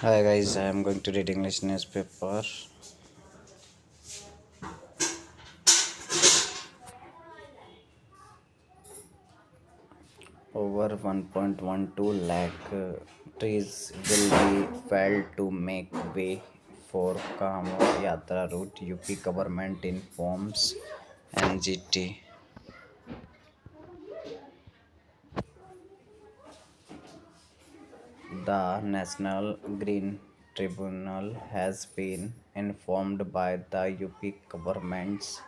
Hi guys, I am going to read English newspaper. Over 1.12 lakh trees will be felled to make way for Kamo Yatra route. UP government informs NGT. The National Green Tribunal has been informed by the UP government's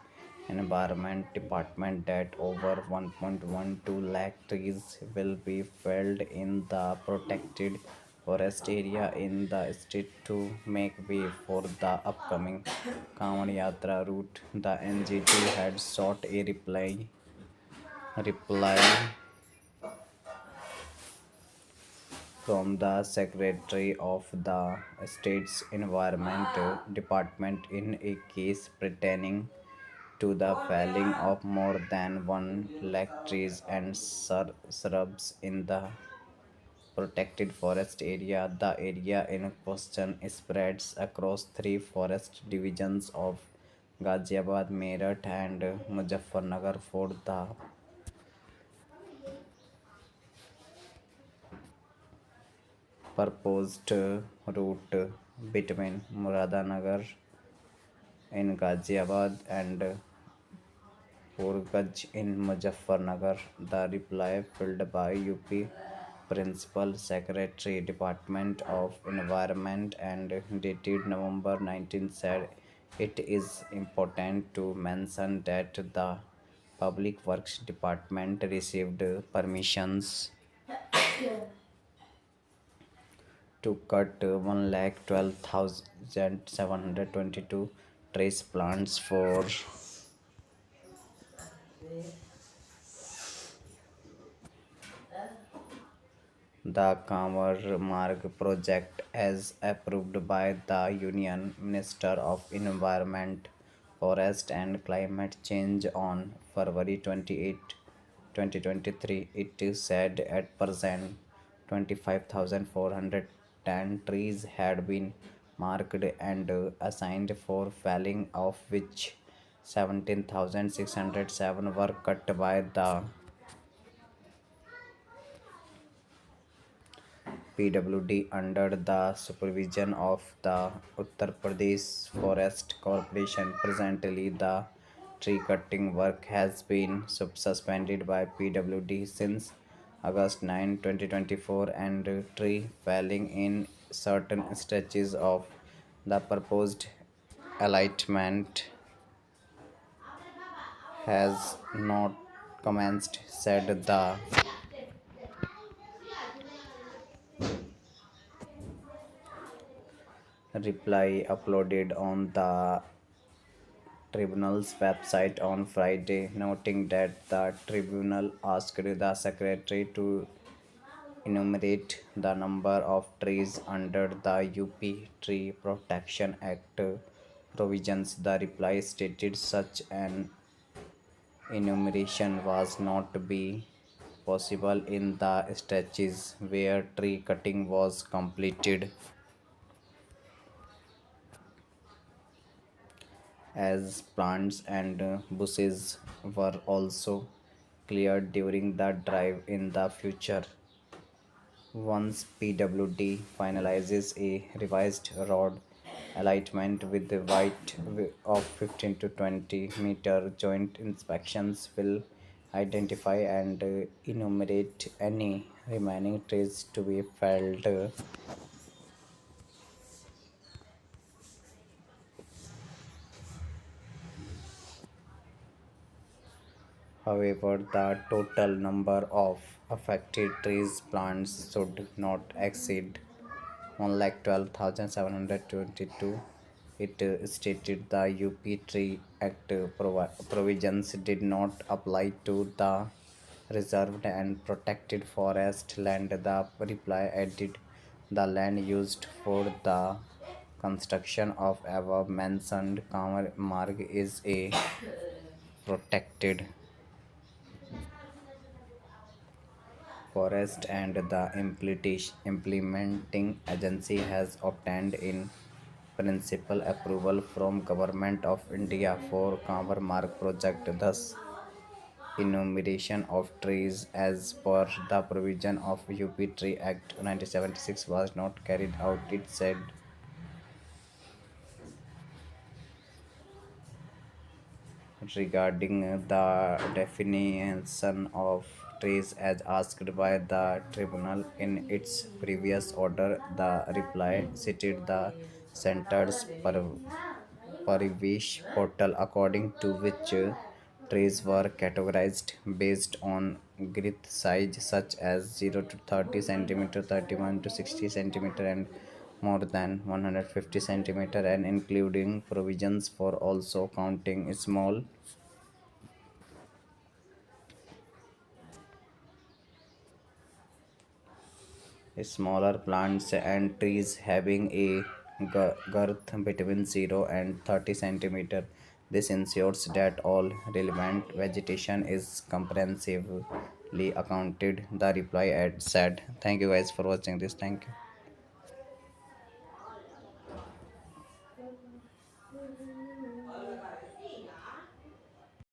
Environment Department that over 1.12 lakh trees will be felled in the protected forest area in the state to make way for the upcoming Kavan Yatra route. The NGT had sought a reply from the Secretary of the State's Environment Department in a case pertaining to the felling of more than 1 lakh trees and shrubs in the protected forest area. The area in question spreads across three forest divisions of Ghaziabad, Meerut, and Muzaffarnagar. For the proposed route between Muradanagar in Ghaziabad and Purgaj in Muzaffarnagar. The reply filed by UP Principal Secretary Department of Environment and dated November 19 said it is important to mention that the Public Works Department received permissions to cut 1,12,722 trace plants for the Kamar Marg project as approved by the Union Minister of Environment, Forest and Climate Change on February 28, 2023. It is said at present 25,410 trees had been marked and assigned for felling, of which 17,607 were cut by the PWD under the supervision of the Uttar Pradesh Forest Corporation. Presently, the tree cutting work has been suspended by PWD since August 9, 2024, and tree felling in certain stretches of the proposed alignment has not commenced, said the reply uploaded on the tribunal's website on Friday, noting that the tribunal asked the secretary to enumerate the number of trees under the UP Tree Protection Act provisions. The reply stated such an enumeration was not to be possible in the stretches where tree cutting was completed, as plants and bushes were also cleared during the drive. In the future, once PWD finalizes a revised road alignment with the height of 15 to 20-meter, joint inspections will identify and enumerate any remaining trees to be felled. However, the total number of affected trees plants should not exceed 1,12,722. It stated the UP Tree Act provisions did not apply to the reserved and protected forest land. The reply added the land used for the construction of above mentioned Kamar Marg is a protected forest and the implementing agency has obtained in principle approval from government of India for Kanwar Marg project. Thus, enumeration of trees as per the provision of UP Tree Act 1976 was not carried out, it said. Regarding the definition of trees as asked by the tribunal in its previous order, the reply cited the center's Parivesh portal, according to which trees were categorized based on grit size such as 0 to 30 centimeter, 31 to 60 centimeter, and more than 150 centimeter, and including provisions for also counting smaller plants and trees having a girth between 0 and 30 centimeter. This ensures that all relevant vegetation is comprehensively accounted. The reply had said. Thank you guys for watching this. Thank you.